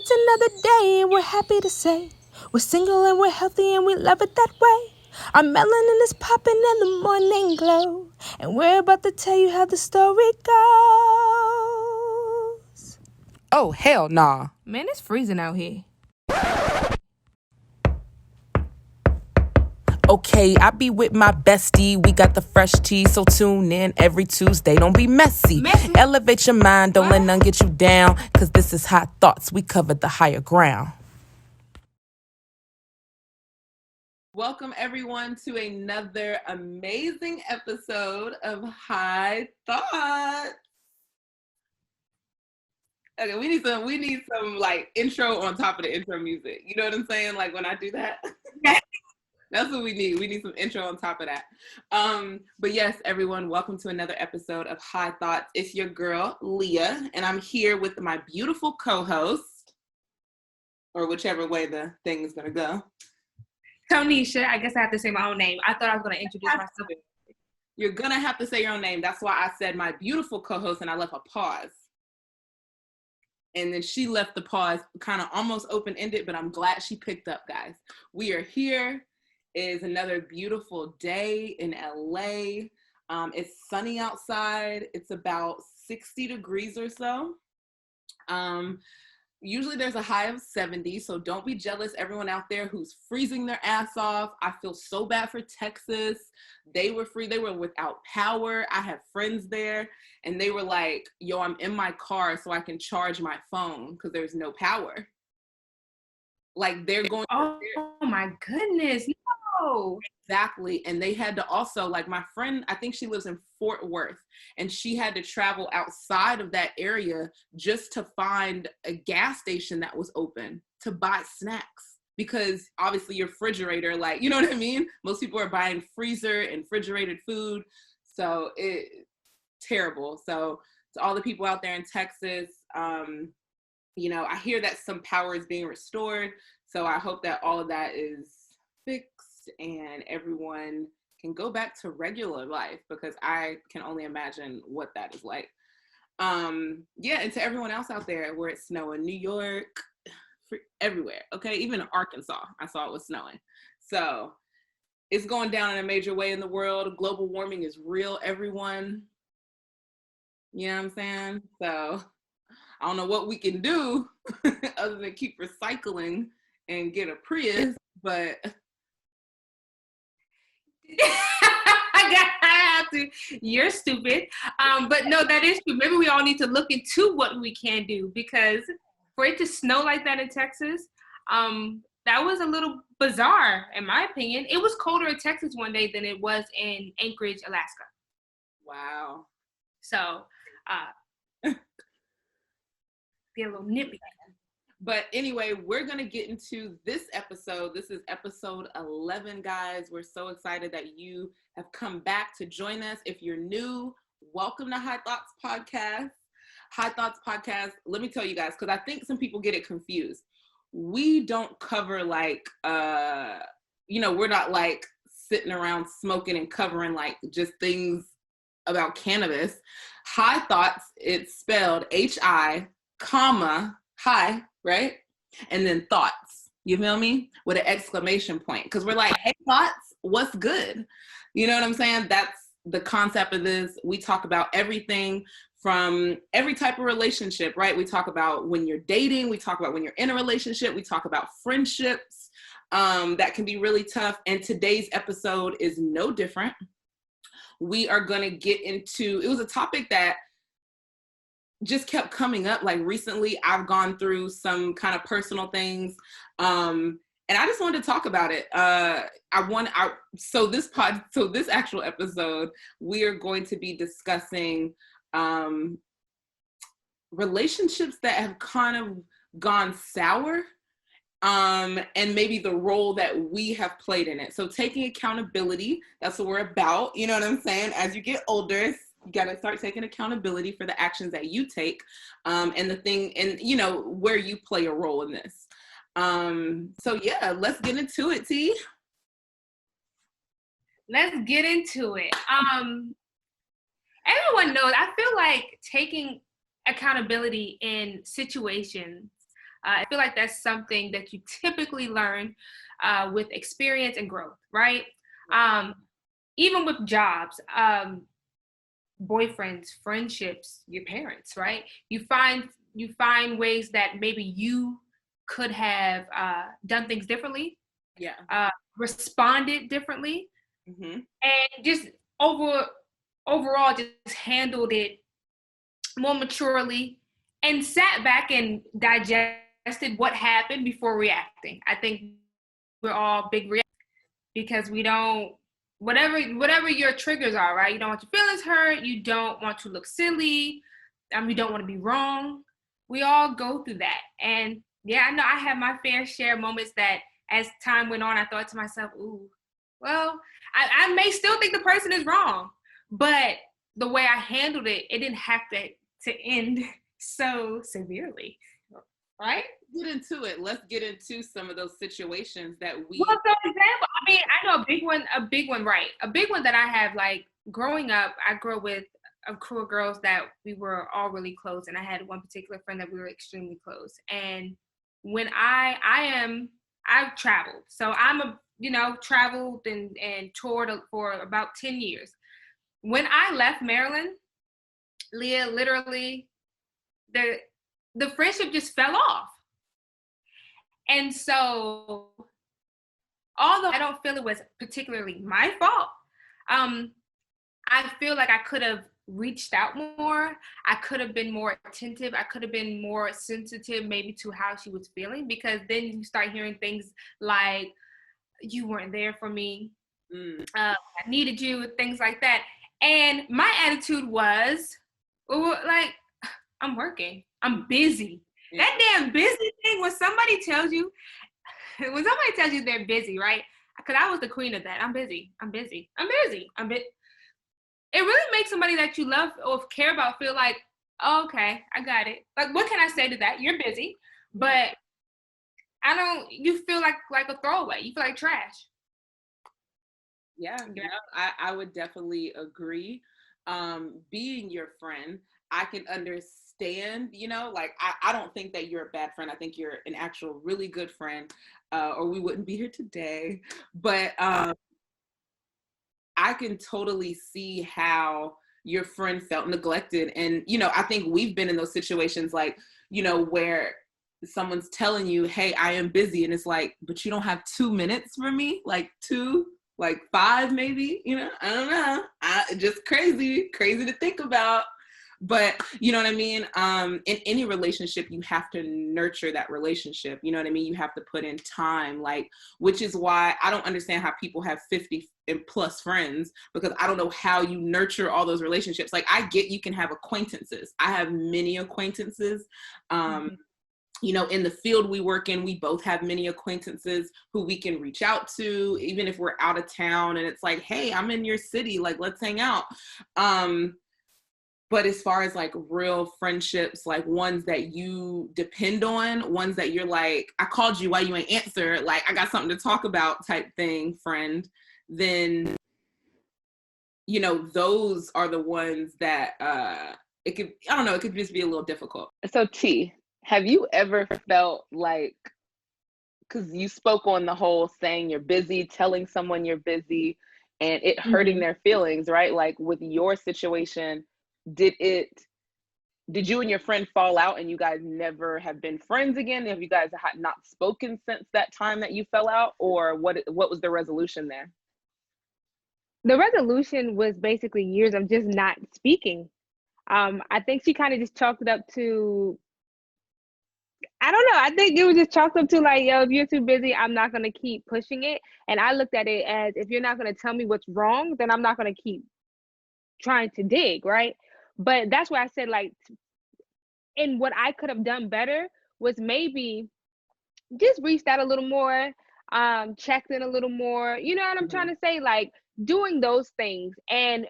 It's another day and we're happy to say we're single and we're healthy and we love it that way. Our melanin is popping in the morning glow, and we're about to tell you how the story goes. Oh, hell nah. Man, it's freezing out here. Okay, I be with my bestie. We got the fresh tea, so tune in every Tuesday. Don't be messy. Elevate your mind, don't let none get you down. Cause this is Hot Thoughts. We covered the higher ground. Welcome everyone to another amazing episode of High Thoughts. Okay, we need some like intro on top of the intro music. You know what I'm saying? Like when I do that. That's what we need. We need some intro on top of that. But yes, everyone, welcome to another episode of High Thoughts. It's your girl, Leah, and I'm here with my beautiful co-host, or whichever way the thing is gonna go. Tonisha, I guess I have to say my own name. I thought I was going to introduce myself. You're going to have to say your own name. That's why I said my beautiful co-host and I left a pause. And then she left the pause kind of almost open-ended, but I'm glad she picked up, guys. We are here. It is another beautiful day in LA. It's sunny outside. It's about 60 degrees or so. Usually there's a high of 70, so don't be jealous, everyone out there who's freezing their ass off. I feel so bad for Texas. They were without power. I have friends there, and they were like, yo, I'm in my car so I can charge my phone because there's no power. Like they're going. Oh my goodness, no. Exactly. And they had to also, like my friend, I think she lives in Fort Worth, and she had to travel outside of that area just to find a gas station that was open to buy snacks. Because obviously your refrigerator, like, you know what I mean? Most people are buying freezer and refrigerated food. So terrible. So to all the people out there in Texas, you know, I hear that some power is being restored. So I hope that all of that is fixed and everyone can go back to regular life, because I can only imagine what that is like. Yeah, and to everyone else out there where it's snowing, New York, everywhere, okay? Even in Arkansas, I saw it was snowing. So it's going down in a major way in the world. Global warming is real, everyone. You know what I'm saying? So I don't know what we can do other than keep recycling and get a Prius, but I have to. You're stupid. But no, that is true. Maybe we all need to look into what we can do, because for it to snow like that in Texas, that was a little bizarre, in my opinion. It was colder in Texas one day than it was in Anchorage, Alaska. Wow. So, be a little nippy. But anyway, we're going to get into this episode. This is episode 11, guys. We're so excited that you have come back to join us. If you're new, welcome to High Thoughts Podcast. High Thoughts Podcast, let me tell you guys, because I think some people get it confused. We don't cover like, you know, we're not like sitting around smoking and covering like just things about cannabis. High Thoughts, it's spelled H-I, comma, high, right? And then thoughts, you feel me? With an exclamation point. Because we're like, hey, thoughts, what's good? You know what I'm saying? That's the concept of this. We talk about everything from every type of relationship, right? We talk about when you're dating. We talk about when you're in a relationship. We talk about friendships that can be really tough. And today's episode is no different. We are going to get into, it was a topic that just kept coming up. Like recently I've gone through some kind of personal things. And I just wanted to talk about it. So this actual episode, we are going to be discussing relationships that have kind of gone sour, and maybe the role that we have played in it. So taking accountability, that's what we're about. You know what I'm saying? As you get older, you got to start taking accountability for the actions that you take, and the thing, and you know, where you play a role in this. So yeah, let's get into it, T. Let's get into it. Everyone knows, I feel like taking accountability in situations I feel like that's something that you typically learn with experience and growth, right? Even with jobs, boyfriends, friendships, your parents, right? You find ways that maybe you could have done things differently, responded differently, and just overall just handled it more maturely and sat back and digested what happened before reacting. I think we're all big reactors because we don't, whatever your triggers are, right? You don't want your feelings hurt. You don't want to look silly. You don't want to be wrong. We all go through that. And yeah, I know I have my fair share of moments that as time went on, I thought to myself, ooh, well, I may still think the person is wrong, but the way I handled it, it didn't have to end so severely, right? Get into it. Let's get into some of those situations that we. Well, for example, I mean, I know a big one, right? A big one that I have, like, growing up, I grew up with a crew of girls that we were all really close, and I had one particular friend that we were extremely close. And when I've traveled, so traveled and toured for about 10 years. When I left Maryland, Leah, literally, the friendship just fell off. And so, although I don't feel it was particularly my fault, I feel like I could have reached out more. I could have been more attentive. I could have been more sensitive maybe to how she was feeling, because then you start hearing things like, you weren't there for me. I needed you, things like that. And my attitude was, like, I'm working. I'm busy. Yeah. That damn busy thing, when somebody tells you they're busy, right? Because I was the queen of that. I'm busy. It really makes somebody that you love or care about feel like, oh, okay, I got it. Like, what can I say to that? You're busy, but you feel like a throwaway. You feel like trash. Yeah, I would definitely agree. Being your friend, I can understand, like, I don't think that you're a bad friend. I think you're an actual really good friend, or we wouldn't be here today. But I can totally see how your friend felt neglected. And, I think we've been in those situations, like, where someone's telling you, hey, I am busy. And it's like, but you don't have 2 minutes for me? Like 2? Like 5 maybe? I don't know. Just crazy to think about. But you know what I mean? In any relationship, you have to nurture that relationship. You know what I mean? You have to put in time, like, which is why I don't understand how people have 50 and plus friends, because I don't know how you nurture all those relationships. Like, I get you can have acquaintances. I have many acquaintances. In the field we work in, we both have many acquaintances who we can reach out to, even if we're out of town and it's like, hey, I'm in your city, like, let's hang out. But as far as like real friendships, like ones that you depend on, ones that you're like, I called you, why you ain't answer? Like, I got something to talk about type thing, friend, then, those are the ones that it could just be a little difficult. So T, have you ever felt like, because you spoke on the whole saying you're busy, telling someone you're busy, and it hurting their feelings, right? Like, with your situation, did you and your friend fall out and you guys never have been friends again? Have you guys not spoken since that time that you fell out? Or what was the resolution there? The resolution was basically years of just not speaking. I think she kind of just chalked it up to, I don't know. I think it was just chalked up to like, yo, if you're too busy, I'm not going to keep pushing it. And I looked at it as, if you're not going to tell me what's wrong, then I'm not going to keep trying to dig, right? But that's why I said, like, and what I could have done better was maybe just reached out a little more, checked in a little more. You know what I'm trying to say? Like, doing those things. And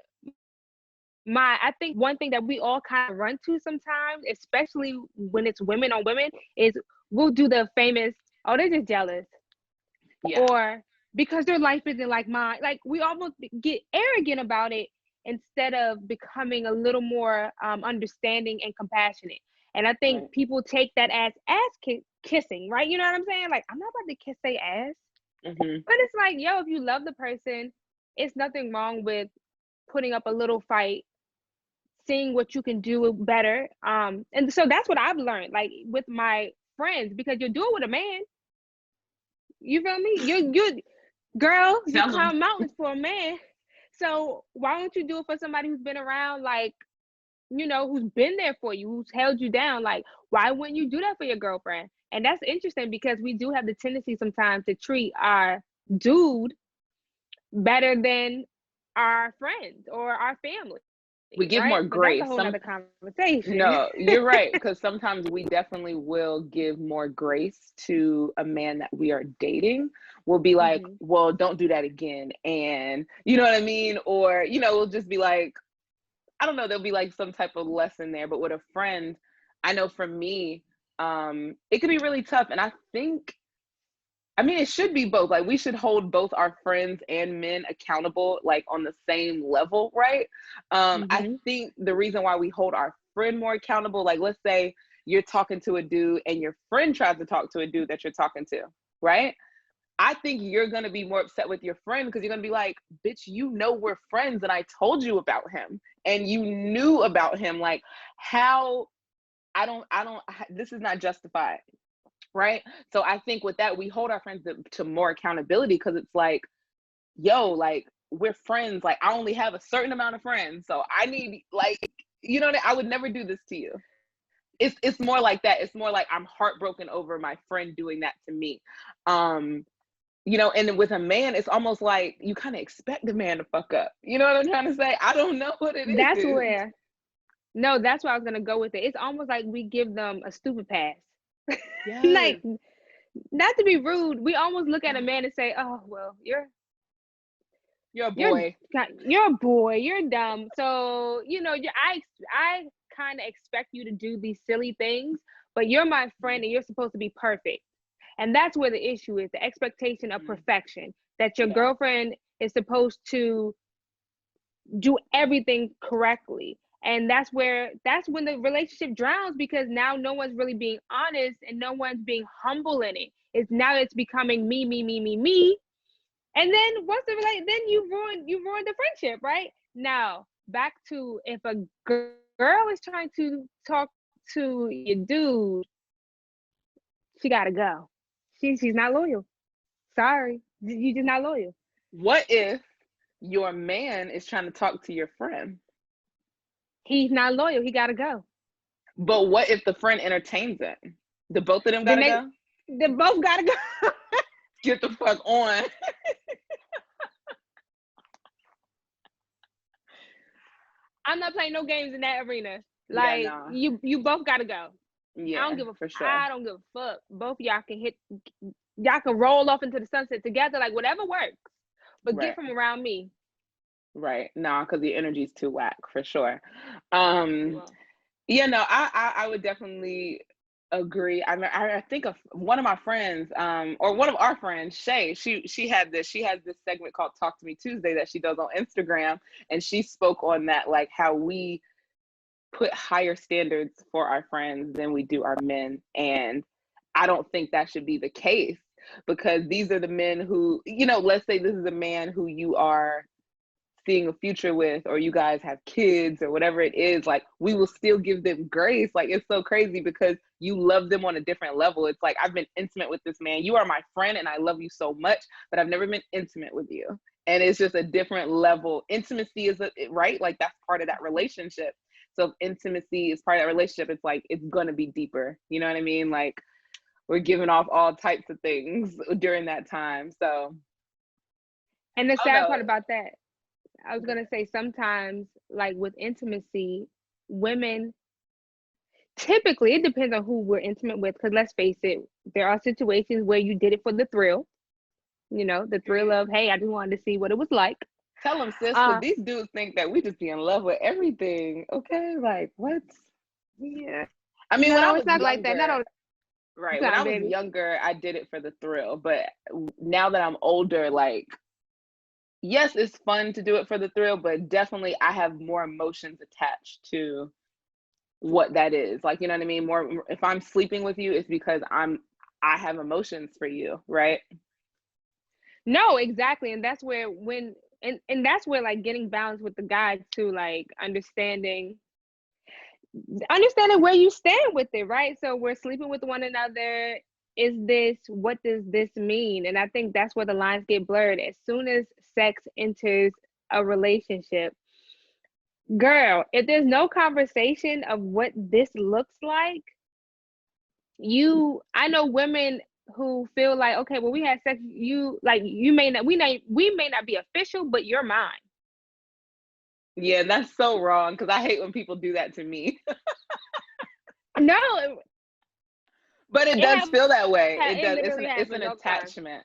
I think one thing that we all kind of run to sometimes, especially when it's women on women, is we'll do the famous, oh, they're just jealous. Yeah. Or because their life isn't like mine. Like, we almost get arrogant about it instead of becoming a little more understanding and compassionate. And I think people take that as kissing, right? You know what I'm saying? Like, I'm not about to kiss their ass. Mm-hmm. But it's like, yo, if you love the person, it's nothing wrong with putting up a little fight, seeing what you can do better. And so that's what I've learned, like with my friends, because you'll do it with a man. You feel me? You girl, you Tell 'em. climb mountains for a man. So why don't you do it for somebody who's been around, like, who's been there for you, who's held you down? Like, why wouldn't you do that for your girlfriend? And that's interesting because we do have the tendency sometimes to treat our dude better than our friends or our family, We give right? more But that's a grace. whole nother conversation. No, you're right. Because sometimes we definitely will give more grace to a man that we are dating. We'll be like, Mhm. well, don't do that again. And you know what I mean? Or, we'll just be like, I don't know, there'll be like some type of lesson there. But with a friend, I know for me, it could be really tough. And I mean, it should be both. Like, we should hold both our friends and men accountable, like on the same level, right? I Mhm. think the reason why we hold our friend more accountable, like, let's say you're talking to a dude and your friend tries to talk to a dude that you're talking to, right? I think you're going to be more upset with your friend because you're going to be like, bitch, we're friends and I told you about him and you knew about him. Like, how, this is not justified. Right. So I think with that, we hold our friends to more accountability because it's like, yo, like, we're friends. Like, I only have a certain amount of friends. So I need, like, I would never do this to you. It's more like that. It's more like I'm heartbroken over my friend doing that to me. And then with a man, it's almost like you kind of expect the man to fuck up. You know what I'm trying to say? I don't know what it That's is. where, no, that's where I was gonna go with it. It's almost like we give them a stupid pass. Yes. Like, not to be rude, we almost look at a man and say, "Oh, well, You're a you're boy. you're a boy, you're dumb." So I kind of expect you to do these silly things, but you're my friend and you're supposed to be perfect. And that's where the issue is, the expectation of perfection, that your Yeah. girlfriend is supposed to do everything correctly. And that's when the relationship drowns, because now no one's really being honest and no one's being humble in it. It's becoming me, me, me, me, me. And then then you ruined the friendship, right? Now, back to, if a girl is trying to talk to your dude, she gotta go. She's not loyal. Sorry, you just not loyal. What if your man is trying to talk to your friend? He's not loyal. He gotta go. But what if the friend entertains it? The both of them Then gotta they go? they both gotta go. Get the fuck on. I'm not playing no games in that arena. Yeah, Like, no. you both gotta go. Yeah, for sure. I don't give a fuck. Both of y'all can roll off into the sunset together, like whatever works. But get Right. from around me. Right. No, because the energy's too whack for sure. Well, Yeah, no, I would definitely agree. I mean, I think of one of my friends, or one of our friends, Shay. She has this segment called Talk to Me Tuesday that she does on Instagram, and she spoke on that, like how we put higher standards for our friends than we do our men, and I don't think that should be the case, because these are the men who, let's say this is a man who you are seeing a future with, or you guys have kids or whatever it is, like, we will still give them grace. Like, it's so crazy because you love them on a different level. It's like, I've been intimate with this man, you are my friend and I love you so much, but I've never been intimate with you, and it's just a different level. Intimacy is right, like, that's part of that relationship. So if intimacy is part of that relationship, it's like, it's gonna be deeper, you know what I mean? Like, we're giving off all types of things during that time. So and the I don't sad part know. about that, I was gonna say, sometimes, like with intimacy, women, typically, it depends on who we're intimate with. Because let's face it, there are situations where you did it for the thrill. The thrill of, hey, I just wanted to see what it was like. Tell them, sis, because Uh, these dudes think that we just be in love with everything. Okay, like, what? yeah. I mean, when I No, it's was not like that. Not younger, all the right? When I time, was baby. younger, I did it for the thrill. But now that I'm older, like, yes, it's fun to do it for the thrill, but definitely I have more emotions attached to what that is. Like, you know what I mean? More, if I'm sleeping with you, it's because I'm I have emotions for you, right? No, exactly. And that's where and that's where like getting balanced with the guy too, like understanding where you stand with it, right? So we're sleeping with one another. What does this mean? And I think that's where the lines get blurred. As soon as sex enters a relationship, girl, if there's no conversation of what this looks like, I know women who feel like, okay, well, we had sex, you may not, we may not be official, but you're mine. Yeah, that's so wrong, because I hate when people do that to me. No, But it does feel that way. It it does. literally It's an happens all the time. attachment.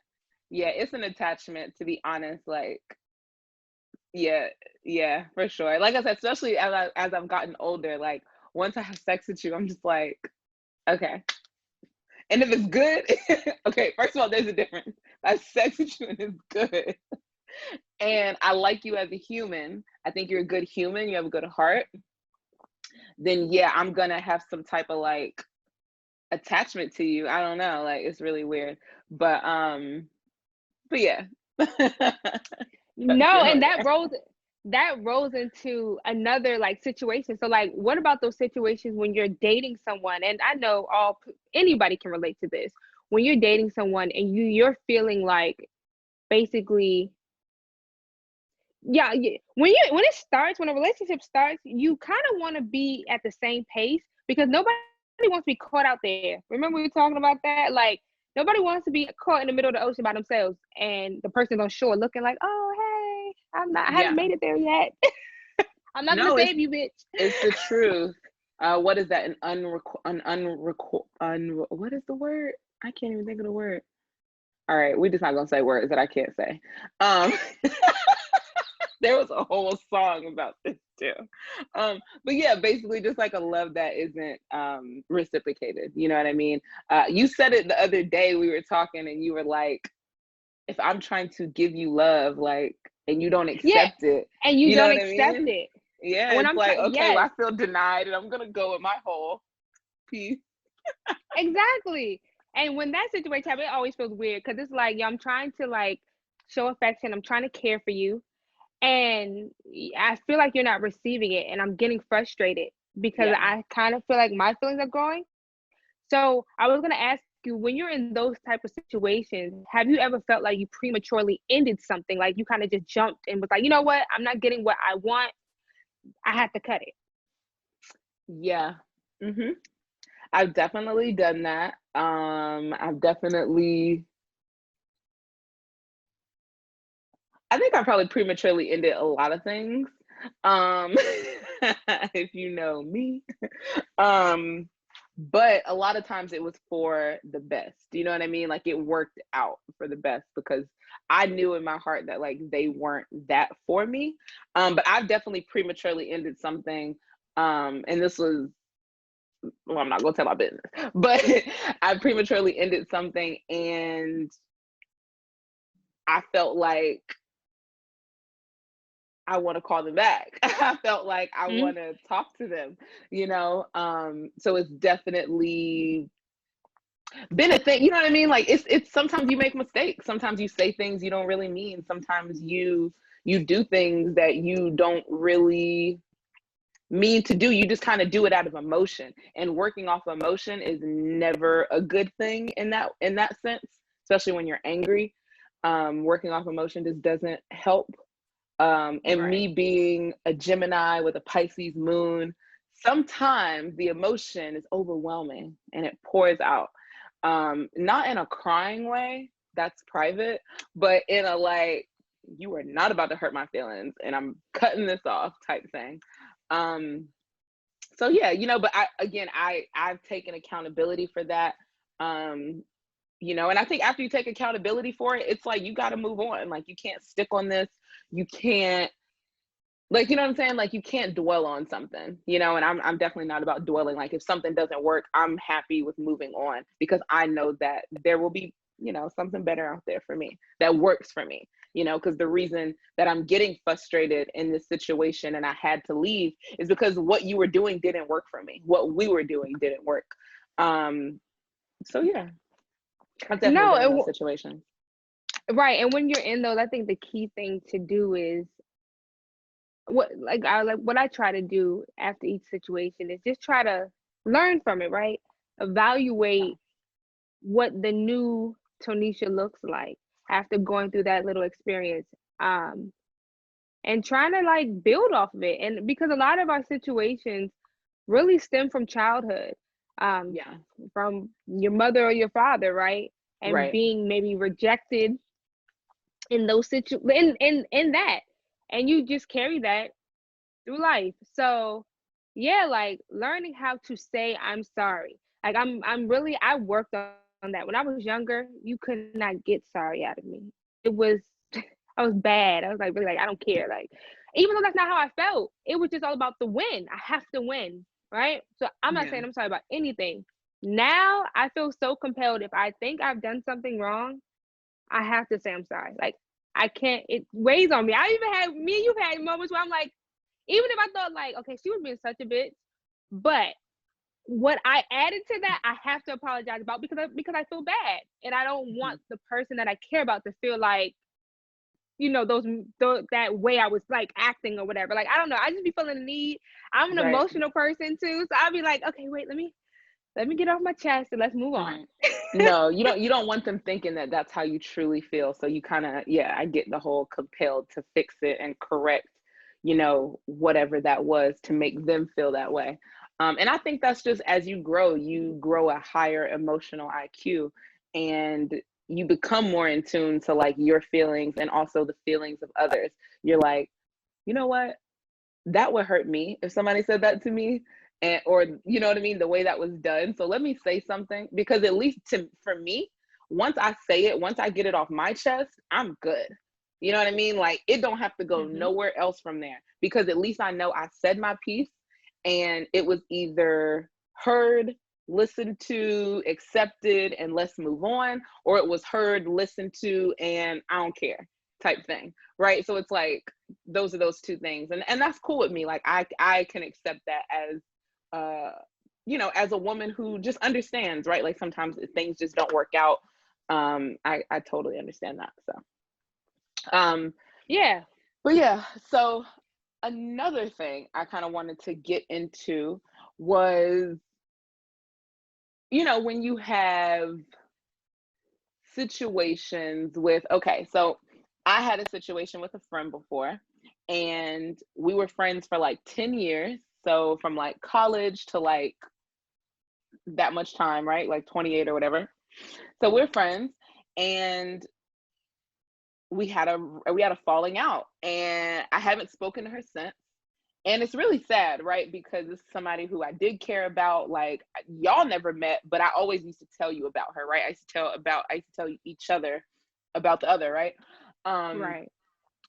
Yeah, it's an attachment, to be honest. Like, yeah, yeah, for sure. Like I said, especially as I've gotten older, like once I have sex with you, I'm just like, okay. And if it's good, okay, first of all, there's a difference. I have sex with you and it's good. And I like you as a human. I think you're a good human, you have a good heart. Then yeah, I'm gonna have some type of like attachment to you. I don't know, like it's really weird. But yeah. No, and that rolls into another like situation. So like, what about those situations when you're dating someone? And I know anybody can relate to this. When you're dating someone and you're feeling like basically, yeah, when a relationship starts, you kind of want to be at the same pace because nobody wants to be caught out there. Remember we were talking about that? Like nobody wants to be caught in the middle of the ocean by themselves and the person's on shore looking like, oh hey, I haven't Yeah. made it there yet. I'm not No, gonna save you, bitch. it's the truth. What is that? What is the word? I can't even think of the word. All right, we're just not gonna say words that I can't say. There was a whole song about this too. But yeah, basically just like a love that isn't reciprocated. You know what I mean? You said it the other day, we were talking and you were like, if I'm trying to give you love, like, and you don't Yeah, accept it, and you you know don't what I accept mean? it. Yeah, And when it's I'm like, okay, well, yes, I feel denied and I'm gonna go with my whole piece. exactly. And when that situation happens, it always feels weird because it's like, yo, I'm trying to like show affection. I'm trying to care for you. And I feel like you're not receiving it, and I'm getting frustrated because Yeah. I kind of feel like my feelings are growing. So I was gonna ask you, when you're in those type of situations, have you ever felt like you prematurely ended something? Like you kind of just jumped and was like, you know what, I'm not getting what I want. I have to cut it. Yeah. I've definitely done that. I think I probably prematurely ended a lot of things. Um, if you know me. Um, but a lot of times it was for the best. You know what I mean? Like it worked out for the best because I knew in my heart that like they weren't that for me. But I've definitely prematurely ended something. And this was, well, I'm not gonna tell my business, but I prematurely ended something and I felt like I want to call them back. I felt like I Mm-hmm. want to talk to them, you know? So it's definitely been a thing, you know what I mean? Like it's sometimes you make mistakes. Sometimes you say things you don't really mean. Sometimes you do things that you don't really mean to do. You just kind of do it out of emotion. And working off emotion is never a good thing in that sense, especially when you're angry. Working off emotion just doesn't help. And Right. me being a Gemini with a Pisces moon, sometimes the emotion is overwhelming and it pours out. Not in a crying way, that's private, but in a like, you are not about to hurt my feelings and I'm cutting this off type thing. So yeah, but I've taken accountability for that. Um, and I think after you take accountability for it, it's like you got to move on. Like you can't stick on this. You can't, like, you know what I'm saying? Like you can't dwell on something, and I'm definitely not about dwelling. Like if something doesn't work, I'm happy with moving on because I know that there will be, something better out there for me that works for me, because the reason that I'm getting frustrated in this situation and I had to leave is because what you were doing didn't work for me. What we were doing didn't work. So yeah. I've definitely No, been in those situations. right. And when you're in those, I think the key thing to do is what I try to do after each situation is just try to learn from it, right? Evaluate what the new Tonisha looks like after going through that little experience. Um, and trying to like build off of it. And because a lot of our situations really stem from childhood, um, Yeah. from your mother or your father, right? And Right. being maybe rejected in those in that. And you just carry that through life. So yeah, like learning how to say I'm sorry. Like I worked on that. When I was younger, you could not get sorry out of me. It was I was bad. I was like really like I don't care. Like even though that's not how I felt, it was just all about the win. I have to win, right? So I'm not Yeah. saying I'm sorry about anything. Now I feel so compelled if I think I've done something wrong, I have to say I'm sorry. Like I can't. It weighs on me. I even had me and you've had moments where I'm like, even if I thought like, okay, she was being such a bitch, but what I added to that, I have to apologize about because I feel bad and I don't Mhm. want the person that I care about to feel like those that way I was like acting or whatever. Like I don't know. I just be feeling the need. I'm an Right. emotional person too, so I'll be like, okay, wait, let me get off my chest and let's move on. Right. No, you don't want them thinking that that's how you truly feel. So you kind of, yeah, I get the whole compelled to fix it and correct, whatever that was to make them feel that way. And I think that's just as you grow a higher emotional IQ and you become more in tune to like your feelings and also the feelings of others. You're like, you know what? That would hurt me if somebody said that to me, and or you know what I mean, the way that was done. So let me say something, because at least for me, once I say it, once I get it off my chest, I'm good. You know what I mean? Like it don't have to go Mm-hmm. nowhere else from there, because at least I know I said my piece and it was either heard, listened to, accepted, and let's move on, or it was heard, listened to, and I don't care type thing. Right. So it's like those are those two things. And that's cool with me. Like I can accept that as as a woman who just understands, right? Like sometimes things just don't work out. I totally understand that. So Yeah. but yeah, so another thing I kind of wanted to get into was, when you have situations with, okay, so I had a situation with a friend before, and we were friends for like 10 years. So from like college to like that much time, right? Like 28 or whatever. So we're friends, and we had a falling out, and I haven't spoken to her since. And it's really sad, right? Because this is somebody who I did care about. Like y'all never met, but I always used to tell you about her, right? I used to tell each other about the other, right? Um, Right.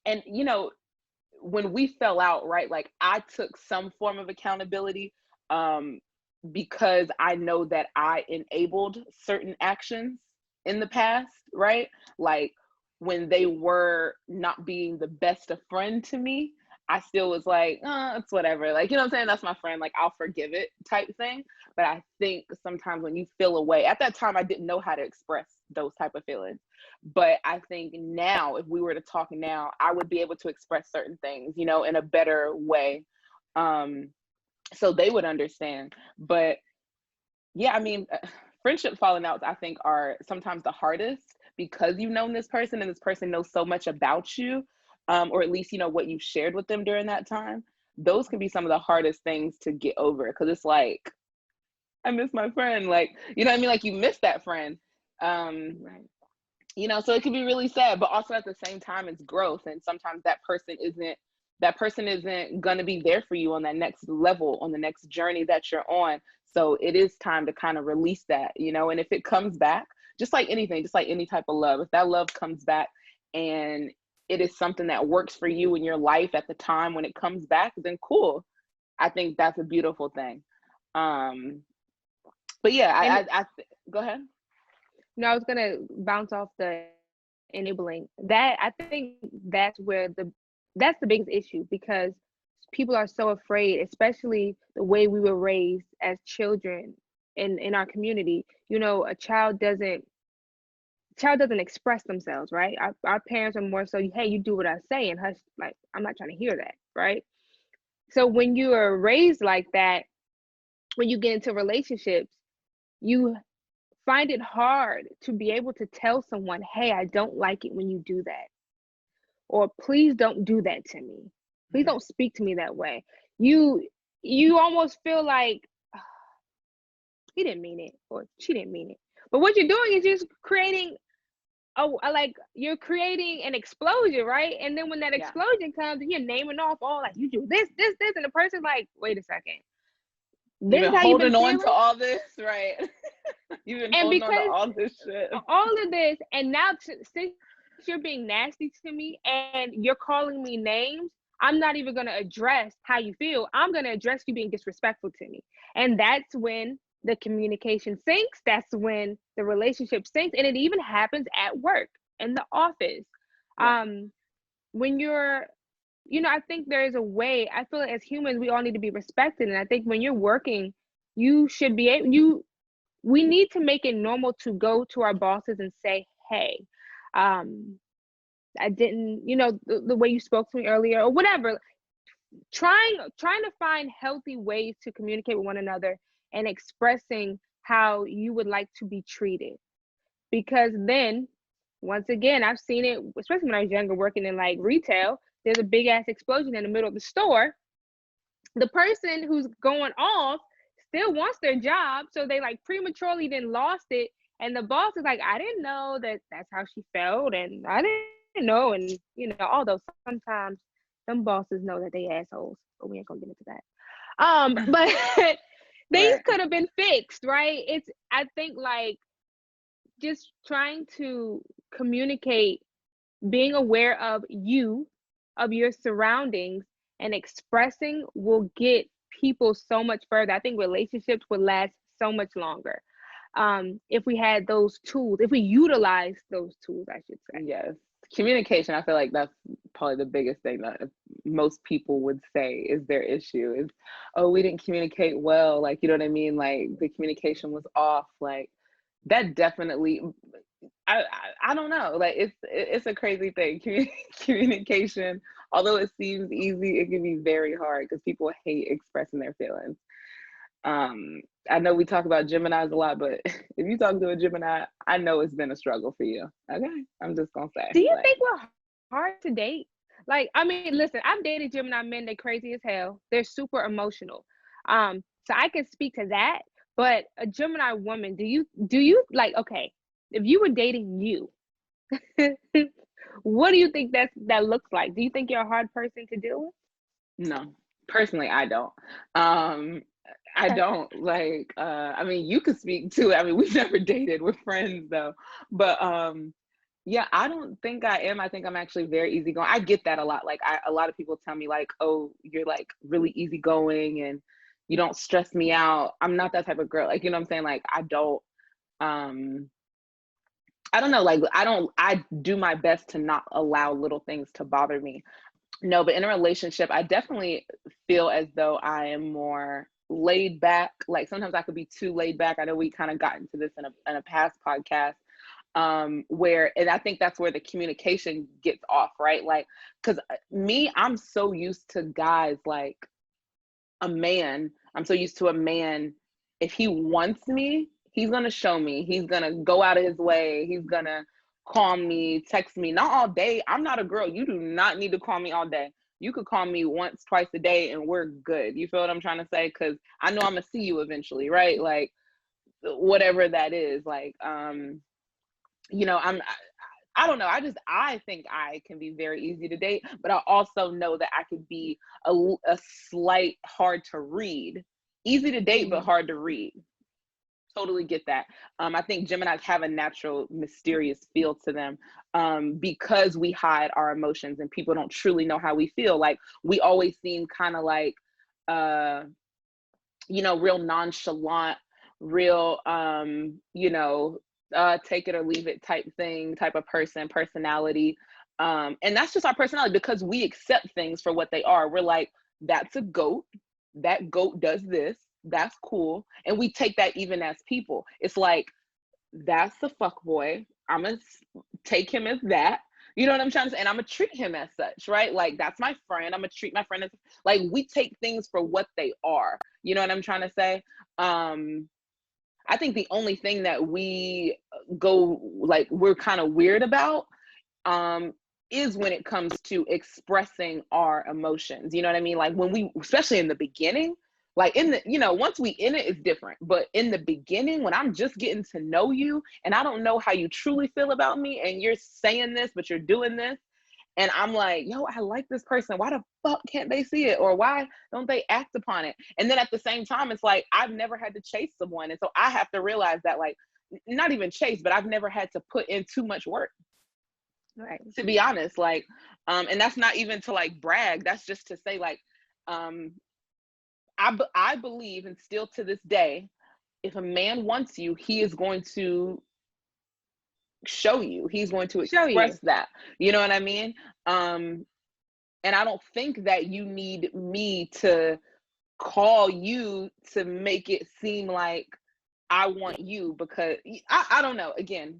and when we fell out, right? Like I took some form of accountability, um, because I know that I enabled certain actions in the past, right? Like when they were not being the best of friend to me, I still was like, it's whatever. Like, you know what I'm saying? That's my friend. Like, I'll forgive it type thing. But I think sometimes when you feel away, at that time, I didn't know how to express those type of feelings. But I think now, if we were to talk now, I would be able to express certain things, in a better way. Um, so they would understand. But yeah, I mean, friendship falling outs, I think, are sometimes the hardest, because you've known this person and this person knows so much about you, or at least, what you shared with them during that time. Those can be some of the hardest things to get over, because it's like, I miss my friend. Like, you know what I mean? Like, you miss that friend. Um, Right. so it can be really sad, but also at the same time, it's growth. And sometimes that person isn't going to be there for you on that next level, on the next journey that you're on. So it is time to kind of release that, and if it comes back, just like anything, just like any type of love, if that love comes back and it is something that works for you in your life at the time when it comes back, then cool. I think that's a beautiful thing. Um, but yeah, And go ahead. no, I was gonna bounce off the enabling. That I think that's the biggest issue because people are so afraid, especially the way we were raised as children in our community. A child doesn't child doesn't express themselves, right? Our parents are more so, hey, you do what I say, and hush, like, I'm not trying to hear that, right? So when you are raised like that, when you get into relationships, you find it hard to be able to tell someone, hey, I don't like it when you do that, or please don't do that to me. Please don't speak to me that way. You almost feel like, "Oh, he didn't mean it, or she didn't mean it." But what you're doing is just creating like, you're creating an explosion, right? And then when that Yeah. explosion comes, and you're naming off all, like, you do this, this, this, and the person's like, wait a second, You've this been is how you've been holding on to feeling. all this, right? You've been And holding on to because all this shit. all of this, and now since you're being nasty to me and you're calling me names, I'm not even going to address how you feel. I'm going to address you being disrespectful to me. And that's when the communication sinks. That's when the relationship sinks. And it even happens at work, in the office. Yeah. When you're, I think there is a way. I feel like as humans, we all need to be respected. And I think when you're working, you should be able, we need to make it normal to go to our bosses and say, hey, I didn't, the way you spoke to me earlier, or whatever. Trying to find healthy ways to communicate with one another and expressing how you would like to be treated. Because then, once again, I've seen it, especially when I was younger, working in like retail. There's a big ass explosion in the middle of the store. The person who's going off still wants their job, so they like prematurely then lost it. And the boss is like, I didn't know that that's how she felt, and I didn't know. And although sometimes some bosses know that they assholes, but we ain't gonna get into that. But things Right. could have been fixed, right? It's, I think, like, just trying to communicate, being aware of your surroundings, and expressing will get people so much further. I think relationships would last so much longer, if we had those tools, if we utilize those tools, I should say. Yes. Communication, I feel like that's probably the biggest thing that most people would say is their issue is, oh, we didn't communicate well. Like, you know what I mean? Like, the communication was off. Like, that definitely, I don't know. Like, it's a crazy thing. Communication, although it seems easy, it can be very hard because people hate expressing their feelings. I know we talk about Geminis a lot, but if you talk to a Gemini, I know it's been a struggle for you. Okay, I'm just gonna say, Do you like, think we're hard to date? Like, I mean, listen, I've dated Gemini men. They're crazy as hell. They're super emotional. So I can speak to that. But a Gemini woman, do you like, okay, if you were dating you, what do you think that looks like? Do you think you're a hard person to deal with? no, personally, I don't. Um, I don't like. I mean, you could speak to it. I mean, we've never dated. We're friends though, but yeah, I don't think I am. I think I'm actually very easygoing. I get that a lot. Like, a lot of people tell me like, "Oh, you're like really easygoing and you don't stress me out." I'm not that type of girl. Like, you know what I'm saying? Like, um I don't know, like, I do my best to not allow little things to bother me. No, but in a relationship, I definitely feel as though I am more laid back. Like, sometimes I could be too laid back. I know we kind of got into this in a past podcast, where, and I think that's where the communication gets off, right? Like, because me, I'm so used to guys, like I'm so used to a man, if he wants me, he's gonna show me. He's gonna go out of his way. He's gonna call me, text me. Not all day. I'm not a girl. You do not need to call me all day. You could call me once, twice a day, and we're good. You feel what I'm trying to say? Because I know I'm gonna see you eventually, right? Like, whatever that is. Like, I don't know. I think I can be very easy to date, but I also know that I could be a slight hard to read. Easy to date, but hard to read. Totally get that. I think Geminis have a natural mysterious feel to them, because we hide our emotions and people don't truly know how we feel. Like, we always seem kind of like, real nonchalant, real, take it or leave it type of personality. And that's just our personality because we accept things for what they are. We're like, that's a goat. That goat does this. That's cool. And we take that even as people. It's like, that's the fuck boy. I'm gonna take him as that. You know what I'm trying to say? And I'm gonna treat him as such, right? Like, that's my friend. I'm gonna treat my friend as, like, we take things for what they are. You know what I'm trying to say? I think the only thing that we go, like, we're kind of weird about, is when it comes to expressing our emotions. You know what I mean? Like, when we, especially in the beginning, like, in the, you know, once we in it, it's different. But in the beginning, when I'm just getting to know you and I don't know how you truly feel about me, and you're saying this, but you're doing this, and I'm like, yo, I like this person. Why the fuck can't they see it? Or why don't they act upon it? And then at the same time, it's like, I've never had to chase someone. And so I have to realize that, like, not even chase, but I've never had to put in too much work. Right. To be honest, like, and that's not even to, like, brag. That's just to say, like, I believe, and still to this day, if a man wants you, he is going to show you. He's going to Show you. express that. You know what I mean? And I don't think that you need me to call you to make it seem like I want you, because I don't know. Again,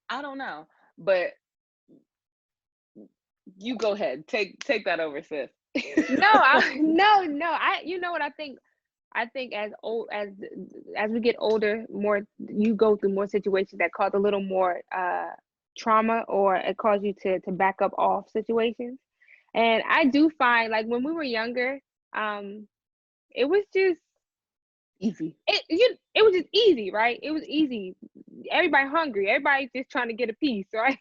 I don't know. But you go ahead. Take that over, sis. No, I you know what I think? I think as we get older, more you go through more situations that cause a little more trauma, or it causes you to back up off situations. And I do find, like, when we were younger, it was just Easy. it was just easy, right? It was easy. Everybody hungry, everybody's just trying to get a piece, right?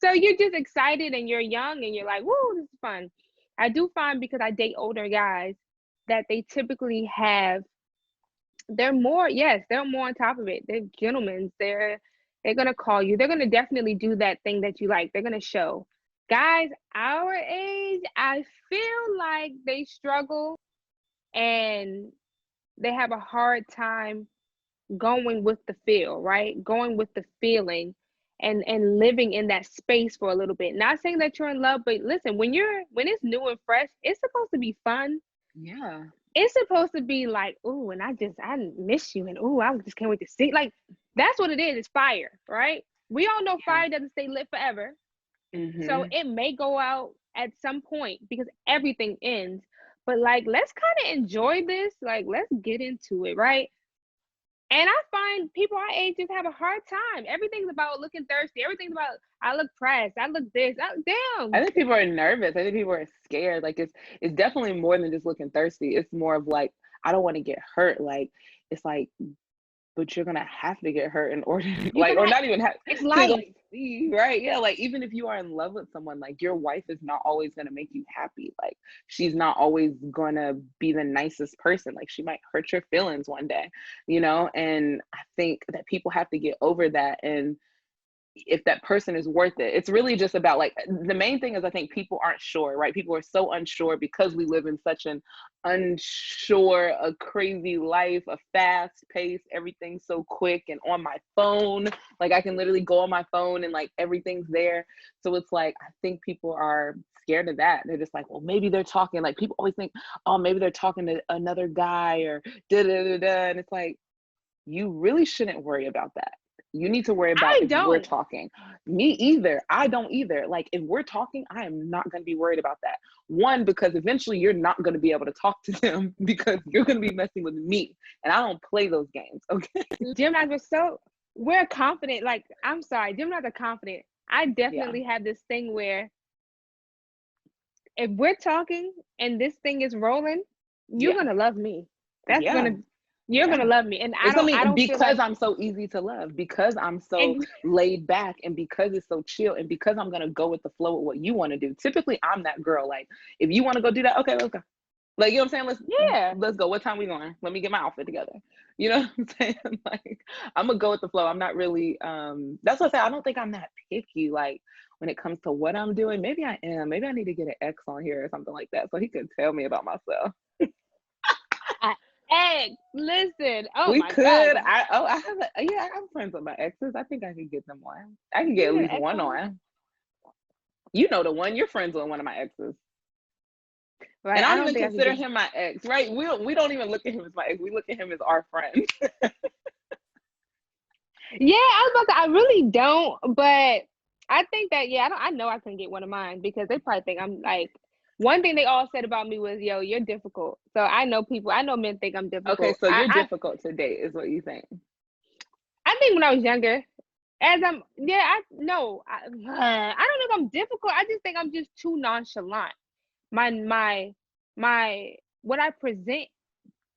So you're just excited and you're young and you're like, woo, this is fun. I do find, because I date older guys, that they typically have, they're more, yes, they're more on top of it. They're gentlemen. They're gonna call you. They're gonna definitely do that thing that you like. They're gonna show. Guys our age, I feel like they struggle and they have a hard time going with the feel, right? Going with the feeling and living in that space for a little bit. Not saying that you're in love, but listen, when it's new and fresh, it's supposed to be fun. Yeah. It's supposed to be like, ooh, and I miss you, and ooh, I just can't wait to see. Like, that's what it is. It's fire, right? We all know fire doesn't stay lit forever. So it may go out at some point because everything ends. But, like, let's kind of enjoy this. Like, let's get into it, right? And I find people our age just have a hard time. Everything's about looking thirsty. Everything's about, I look pressed. I look this. Damn. I think people are nervous. I think people are scared. Like, it's definitely more than just looking thirsty. It's more of like, I don't want to get hurt. Like, it's like, but you're gonna have to get hurt in order, like, or not even have. It's life, right? Yeah, like, even if you are in love with someone, like, your wife is not always gonna make you happy. Like, she's not always gonna be the nicest person. Like, she might hurt your feelings one day, you know. And I think that people have to get over that, and if that person is worth it. It's really just about, like, the main thing is, I think people aren't sure, right? People are so unsure because we live in such an unsure, a crazy life, a fast pace, everything's so quick and on my phone. Like, I can literally go on my phone and, like, everything's there. So it's like, I think people are scared of that. They're just like, well, maybe they're talking, like, people always think, oh, maybe they're talking to another guy or da da da da. And it's like, you really shouldn't worry about that. You need to worry about if we're talking. Me either. I don't either. Like, if we're talking, I am not going to be worried about that. One, because eventually you're not going to be able to talk to them because you're going to be messing with me. And I don't play those games. Okay. Geminis we're confident. Like, I'm sorry, Geminis are confident. I definitely have this thing where if we're talking and this thing is rolling, you're going to love me. You're gonna love me, and I don't because feel like, I'm so easy to love, because I'm so laid back, and because it's so chill, and because I'm gonna go with the flow of what you want to do. Typically, I'm that girl. Like, if you want to go do that, okay, let's go. Like, you know what I'm saying? Let's go. What time we going? Let me get my outfit together. You know what I'm saying? Like, I'm gonna go with the flow. I'm not really. That's what I say. I don't think I'm that picky. Like, when it comes to what I'm doing, maybe I am. Maybe I need to get an ex on here or something like that, so he can tell me about myself. Ex, listen. Oh, we my could. God. I'm friends with my exes. I think I could get them on. I can get at least one on. You know the one. You're friends with one of my exes. Right. And I don't even consider him my ex, right? We don't even look at him as my ex. We look at him as our friend. Yeah, I was about to, I really don't, but I think that, yeah, I know I couldn't get one of mine because they probably think I'm like, one thing they all said about me was, yo, you're difficult. So I know men think I'm Okay, difficult. so you're difficult to date, is what you think. I think when I was younger, as I'm, yeah, I no, I don't know if I'm difficult. I just think I'm just too nonchalant. My what I present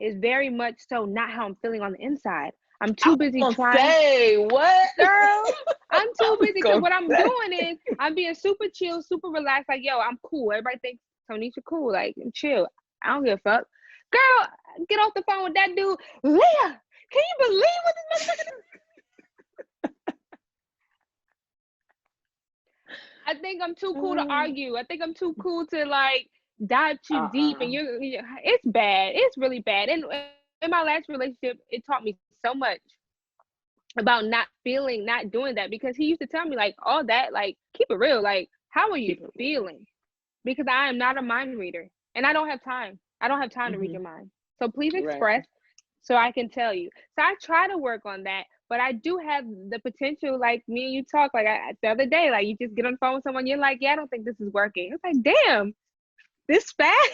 is very much so not how I'm feeling on the inside. I'm I too was busy gonna trying, say what? girl. I'm I too was busy because gonna what I'm say. doing is I'm being super chill, super relaxed. Like, yo, I'm cool. Everybody thinks Tonisha cool. Like, I'm chill. I don't give a fuck. Girl, get off the phone with that dude. Leah, can you believe what this motherfucker did? I think I'm too cool to argue. I think I'm too cool to like dive too deep. And it's bad. It's really bad. And in my last relationship, it taught me so much about not doing that, because he used to tell me like all that, like keep it real. Like, how are you feeling? Because I am not a mind reader and I don't have time. I don't have time to read your mind. So please Right. express so I can tell you. So I try to work on that, but I do have the potential, like me and you talk, like the other day, like you just get on the phone with someone, you're like, yeah, I don't think this is working. It's like, damn, this fast.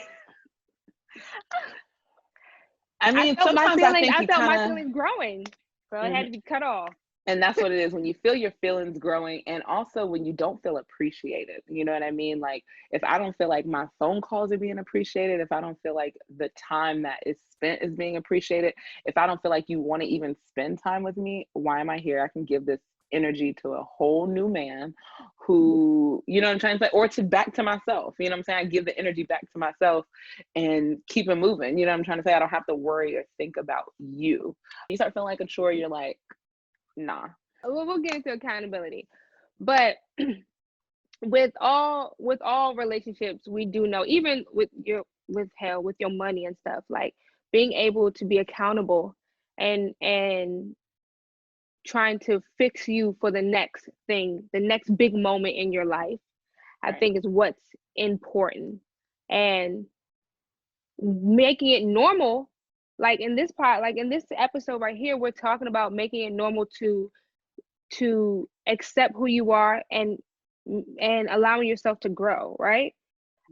I mean, I sometimes I think you felt my kind feelings growing. So it had to be cut off. and that's what it is when you feel your feelings growing, and also when you don't feel appreciated. You know what I mean? Like, if I don't feel like my phone calls are being appreciated, if I don't feel like the time that is spent is being appreciated, if I don't feel like you want to even spend time with me, why am I here? I can give this energy to a whole new man who, you know what I'm trying to say, or to back to myself. You know what I'm saying? I give the energy back to myself and keep it moving. You know what I'm trying to say? I don't have to worry or think about you. You start feeling like a chore, you're like, nah. We'll get into accountability, but with all relationships, we do know, even with your money and stuff, like being able to be accountable and trying to fix you for the next thing, the next big moment in your life, I Right. think is what's important. And making it normal, like in this part, like in this episode right here, we're talking about making it normal to accept who you are and allowing yourself to grow, right?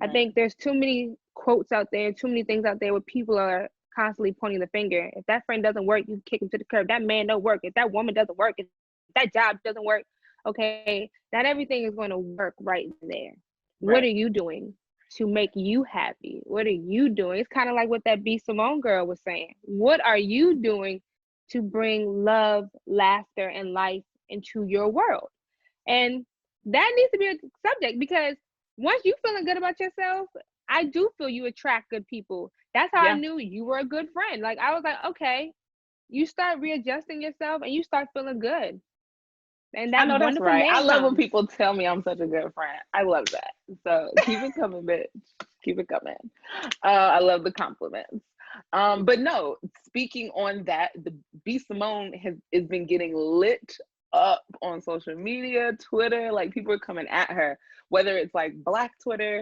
I Right. think there's too many quotes out there, too many things out there where people are constantly pointing the finger. If that friend doesn't work, you kick him to the curb. That man don't work. If that woman doesn't work, if that job doesn't work, okay, not everything is going to work right there. What are Right. you doing to make you happy? What are you doing? It's kind of like what that B Simone girl was saying. What are you doing to bring love, laughter, and life into your world? And that needs to be a subject, because once you feeling good about yourself, I do feel you attract good people. That's how I Yeah. knew you were a good friend. Like, I was like, okay, you start readjusting yourself and you start feeling good. And I that know that's wonderful right. I man love when comes. people tell me I'm such a good friend. I love that. So keep it coming, bitch. Keep it coming. I love the compliments. But no, speaking on that, the B Simone has been getting lit up on social media, Twitter. Like, people are coming at her, whether it's like Black Twitter,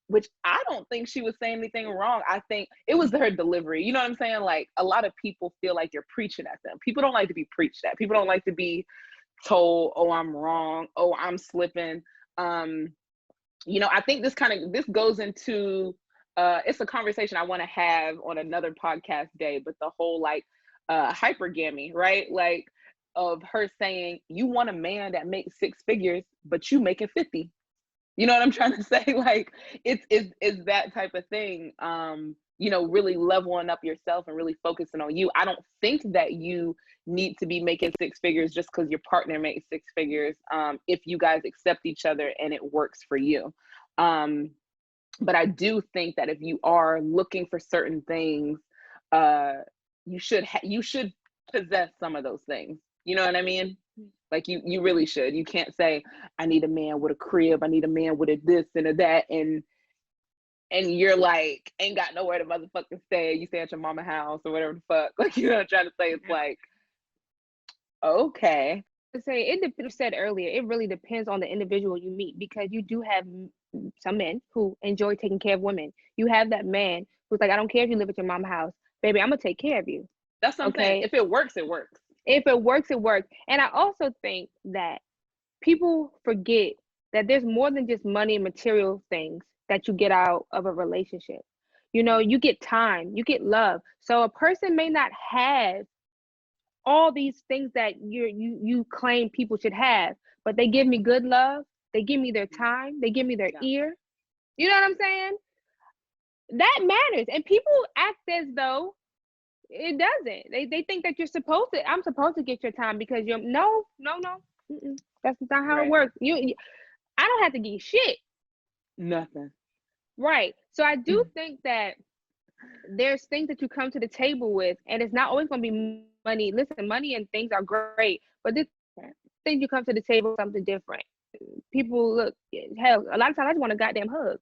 which I don't think she was saying anything wrong. I think it was her delivery. You know what I'm saying? Like, a lot of people feel like you're preaching at them. People don't like to be preached at. People don't like to be told, oh, I'm wrong, oh, I'm slipping. You know, I think this goes into it's a conversation I want to have on another podcast day, but the whole like hypergamy, right? Like, of her saying, you want a man that makes 6 figures, but you making 50. You know what I'm trying to say? Like, it's that type of thing. You know, really leveling up yourself and really focusing on you. I don't think that you need to be making 6 figures just because your partner makes 6 figures. If you guys accept each other and it works for you. But I do think that if you are looking for certain things, you should possess some of those things. You know what I mean? Like, you really should. You can't say, I need a man with a crib, I need a man with a this and a that, and you're like, ain't got nowhere to motherfucking stay. You stay at your mama house or whatever the fuck. Like, you know what I'm trying to say? It's like, okay. To say it said earlier, it really depends on the individual you meet, because you do have some men who enjoy taking care of women. You have that man who's like, I don't care if you live at your mama house, baby, I'm gonna take care of you. That's what I'm saying. Okay. If it works, it works. If it works, it works. And I also think that people forget that there's more than just money and material things that you get out of a relationship. You know, you get time, you get love. So a person may not have all these things that you claim people should have, but they give me good love, they give me their time, they give me their ear. You know what I'm saying? That matters. And people act as though it doesn't. They think that I'm supposed to get your time because you're no. Mm-mm. That's not how it works. I don't have to give you shit. Nothing. Right. So I do think that there's things that you come to the table with, and it's not always going to be money. Listen, money and things are great, but this thing you come to the table with something different. People look, hell, a lot of times I just want a goddamn hug.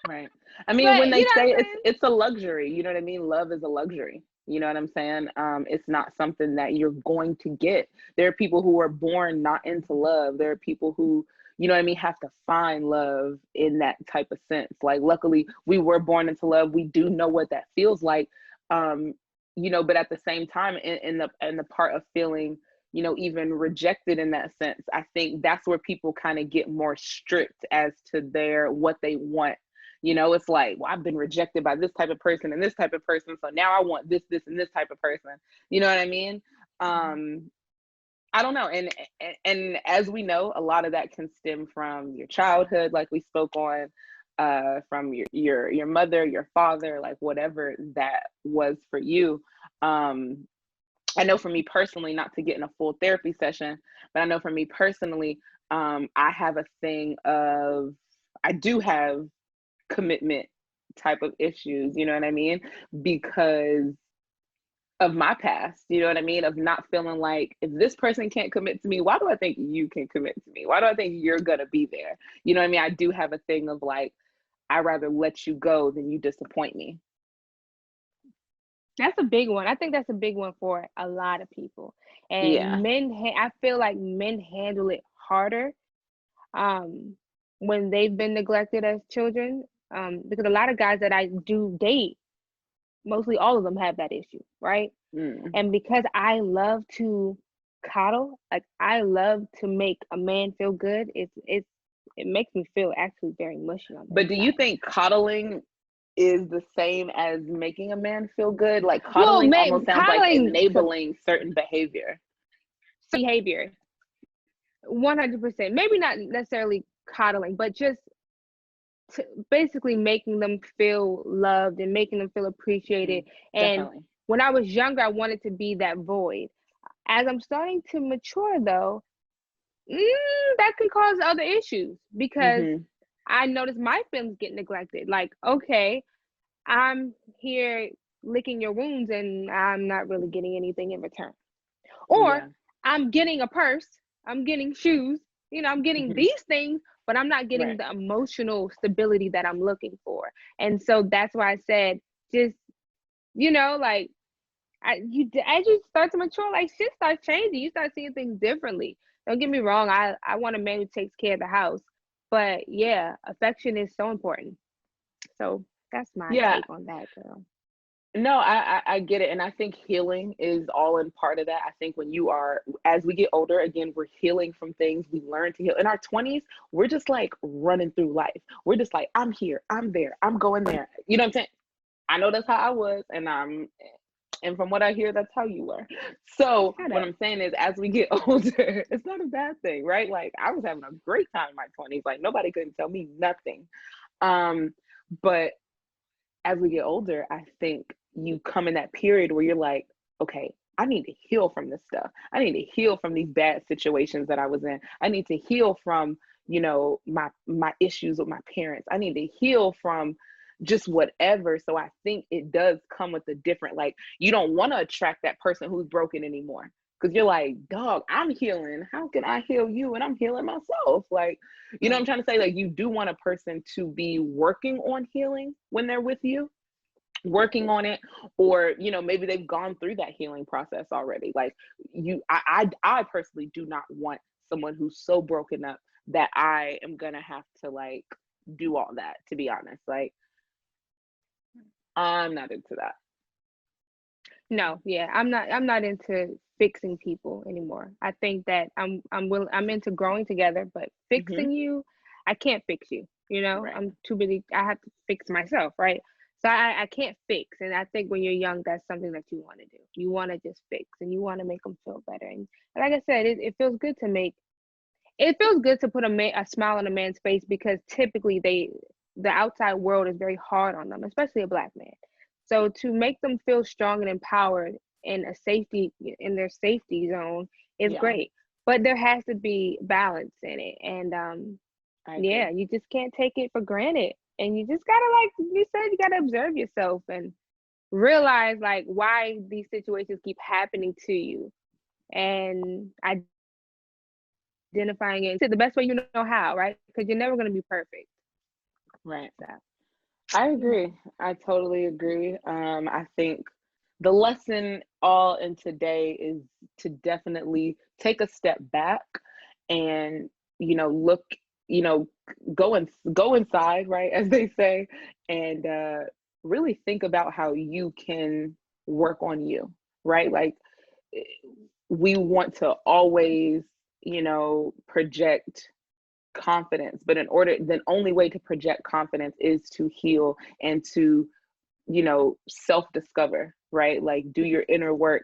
Right. I mean, But when they you know what say I'm saying? it's a luxury, you know what I mean? Love is a luxury. You know what I'm saying? It's not something that you're going to get. There are people who are born not into love. There are people who, you know what I mean, have to find love in that type of sense. Like, luckily, we were born into love. We do know what that feels like. You know, but at the same time, in the part of feeling, you know, even rejected in that sense, I think that's where people kind of get more strict as to what they want. You know, it's like, well, I've been rejected by this type of person and this type of person, so now I want this and this type of person. You know what I mean? I don't know. And as we know, a lot of that can stem from your childhood, like we spoke on, from your mother, your father, like whatever that was for you. I know for me personally, not to get in a full therapy session, but I know for me personally, I have a thing of, I do have commitment type of issues, you know what I mean? Because of my past, you know what I mean? Of not feeling like, if this person can't commit to me, why do I think you can commit to me? Why do I think you're gonna be there? You know what I mean? I do have a thing of like, I'd rather let you go than you disappoint me. That's a big one. I think that's a big one for a lot of people. Yeah. And I feel like men handle it harder um, when they've been neglected as children. Because a lot of guys that I do date, mostly all of them have that issue, right? Mm. And because I love to coddle, like I love to make a man feel good, it makes me feel actually very mushy on the But do you inside. think coddling is the same as making a man feel good? Like, Well, coddling almost sounds like coddling enabling certain behavior. behavior, 100%. Maybe not necessarily coddling, but just basically making them feel loved and making them feel appreciated. And Definitely. when I was younger, I wanted to be that void. As I'm starting to mature, though, that can cause other issues because Mm-hmm. I notice my feelings get neglected. Like, okay, I'm here licking your wounds and I'm not really getting anything in return. Or Yeah. I'm getting a purse, I'm getting shoes, I'm getting Mm-hmm. these things, but I'm not getting Right. the emotional stability that I'm looking for. And so that's why I said, just, like, as you start to mature, like shit starts changing. You start seeing things differently. Don't get me wrong. I want a man who takes care of the house, but yeah, affection is so important. So that's my Yeah. take on that, girl. No, I get it. And I think healing is all in part of that. I think as we get older, again, we're healing from things. We learn to heal. In our 20s, we're just like running through life. We're just like, I'm here, I'm there, I'm going there. You know what I'm saying? I know that's how I was. And from what I hear, that's how you were. So Shut what up. I'm saying is, as we get older, it's not a bad thing, right? Like, I was having a great time in my 20s. Like, nobody couldn't tell me nothing. But as we get older, I think you come in that period where you're like, okay, I need to heal from this stuff. I need to heal from these bad situations that I was in. I need to heal from, my issues with my parents. I need to heal from just whatever. So I think it does come with a different, like, you don't want to attract that person who's broken anymore. Because you're like, dog, I'm healing. How can I heal you? And I'm healing myself. Like, you know what I'm trying to say? Like, you do want a person to be working on healing when they're with you, working on it, or maybe they've gone through that healing process already. Like, I personally do not want someone who's so broken up that I am gonna have to like do all that, to be honest. Like, I'm not into that. No, yeah, I'm not into fixing people anymore. I think that I'm into growing together, but fixing you, I can't fix you. You know, Right. I'm too busy. I have to fix myself, right? So I can't fix. And I think when you're young, that's something that you want to do. You want to just fix and you want to make them feel better. And like I said, it feels good to make, it feels good to put a smile on a man's face, because typically the outside world is very hard on them, especially a black man. So to make them feel strong and empowered in their safety zone is Yeah, great. But there has to be balance in it. And I yeah, agree. you just can't take it for granted. And you just gotta, like you said, you gotta observe yourself and realize like why these situations keep happening to you, and identifying it the best way you know how, right? Because you're never gonna be perfect. Right. So I yeah. agree. I totally agree. I think the lesson all in today is to definitely take a step back and, look, you know, go inside, right, as they say, and really think about how you can work on you, right? Like, eh, we want to always, project confidence, but the only way to project confidence is to heal and to, self discover, right? Like, do your inner work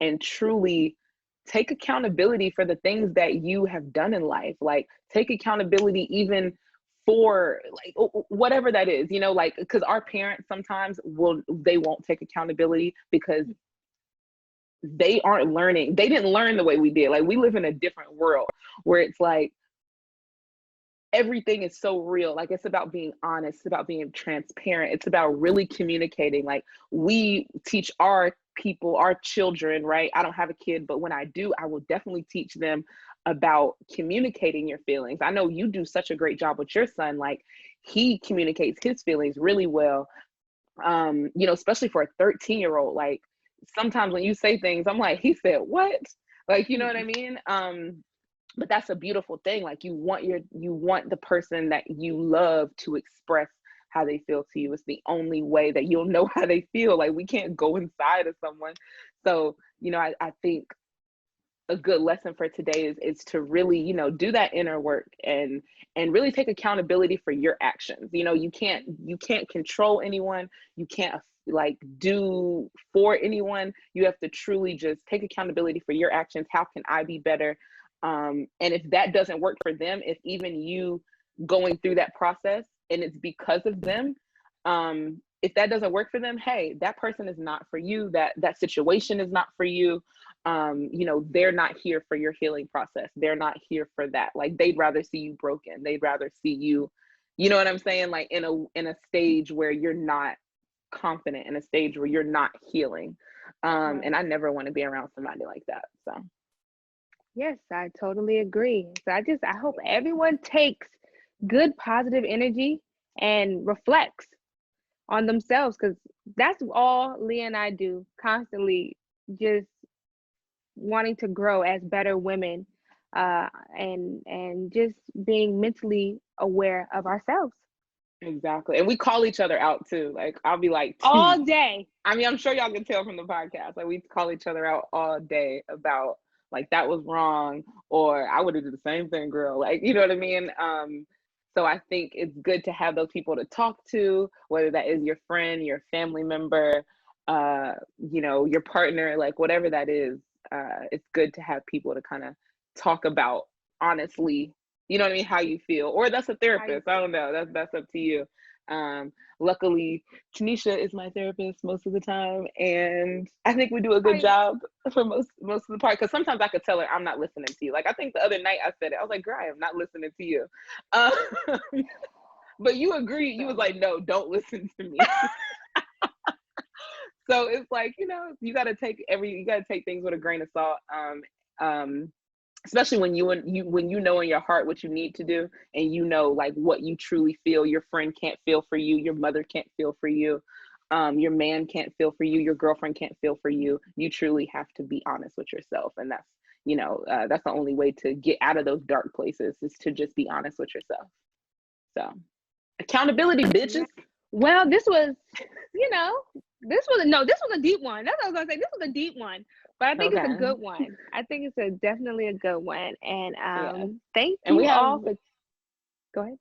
and truly take accountability for the things that you have done in life. Like, take accountability even for, like, whatever that is, like, because our parents sometimes they won't take accountability because they didn't learn the way we did. Like, we live in a different world where it's like everything is so real. Like, it's about being honest, it's about being transparent, it's about really communicating. Like, we teach our people, our children, right? I don't have a kid, but when I do, I will definitely teach them about communicating your feelings. I know you do such a great job with your son. Like, he communicates his feelings really well. Especially for a 13-year-old. Like, sometimes when you say things, I'm like, he said what? Like, you know what I mean? But that's a beautiful thing. Like, you want the person that you love to express how they feel to you. It's the only way that you'll know how they feel. Like, we can't go inside of someone. So, I think a good lesson for today is to really, do that inner work and really take accountability for your actions. You can't control anyone. You can't, like, do for anyone. You have to truly just take accountability for your actions. How can I be better? And if that doesn't work for them, if even you going through that process and it's because of them, if that doesn't work for them, hey, that person is not for you. That situation is not for you. They're not here for your healing process. They're not here for that. Like, they'd rather see you broken. They'd rather see you, you know what I'm saying? Like, in a stage where you're not confident, in a stage where you're not healing. And Right. I never want to be around somebody like that. So Yes, I totally agree. So I hope everyone takes good positive energy and reflects on themselves, because that's all Leah and I do constantly, just wanting to grow as better women, uh, and just being mentally aware of ourselves exactly. And we call each other out too. Like, I'll be like, all day. I mean, I'm sure y'all can tell from the podcast. Like, we call each other out all day about, like, that was wrong, or I would have did the same thing, girl. Like, you know what I mean? So I think it's good to have those people to talk to, whether that is your friend, your family member, your partner, like, whatever that is. It's good to have people to kind of talk about honestly, you know what I mean, how you feel. Or that's a How you therapist. I feel? don't know. That's up to you. Luckily, Tanisha is my therapist most of the time, and I think we do a good How job for most of the part. Because sometimes I could tell her I'm not listening to you. Like, I think the other night I said it. I was like, "Girl, I am not listening to you." Uh, but you agreed. You was so like, "No, don't listen to me." So it's like, you gotta take things with a grain of salt. Um, Especially when you know in your heart what you need to do, and like what you truly feel. Your friend can't feel for you, your mother can't feel for you, your man can't feel for you, your girlfriend can't feel for you. You truly have to be honest with yourself, and that's the only way to get out of those dark places, is to just be honest with yourself. So, accountability, yeah. bitches. Well, this was, you know, this was a deep one. That's what I was gonna say. This was a deep one, but I think it's a Okay. good one. I think it's definitely a good one. And Yeah. thank And we you have, all for. Go ahead.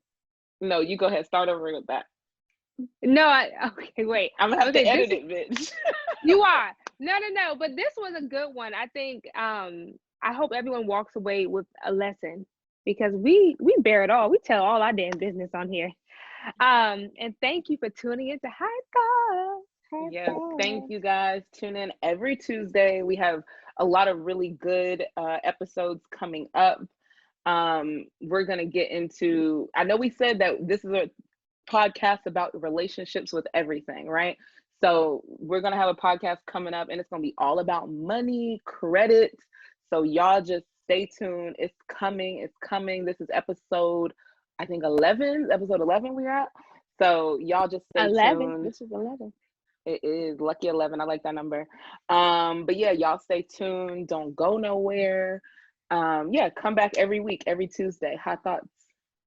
no, you go ahead. Start over with that. No, okay, wait. I'm gonna have Okay, to this edit it, bitch. you are. No. But this was a good one. I think I hope everyone walks away with a lesson because we bear it all. We tell all our damn business on here. And thank you for tuning into High Thoughts. High Yes, thank Thoughts. you guys. Tune in every Tuesday. We have a lot of really good episodes coming up. We're gonna get into, I know we said that this is a podcast about relationships with everything, right? So we're gonna have a podcast coming up and it's gonna be all about money, credit. So y'all just stay tuned. It's coming, it's coming. This is episode, I think 11, episode 11 we're at. So y'all just stay 11. tuned. This is 11. It is lucky 11. I like that number. But yeah, y'all stay tuned. Don't go nowhere. Yeah, come back every week, every Tuesday. High Thoughts.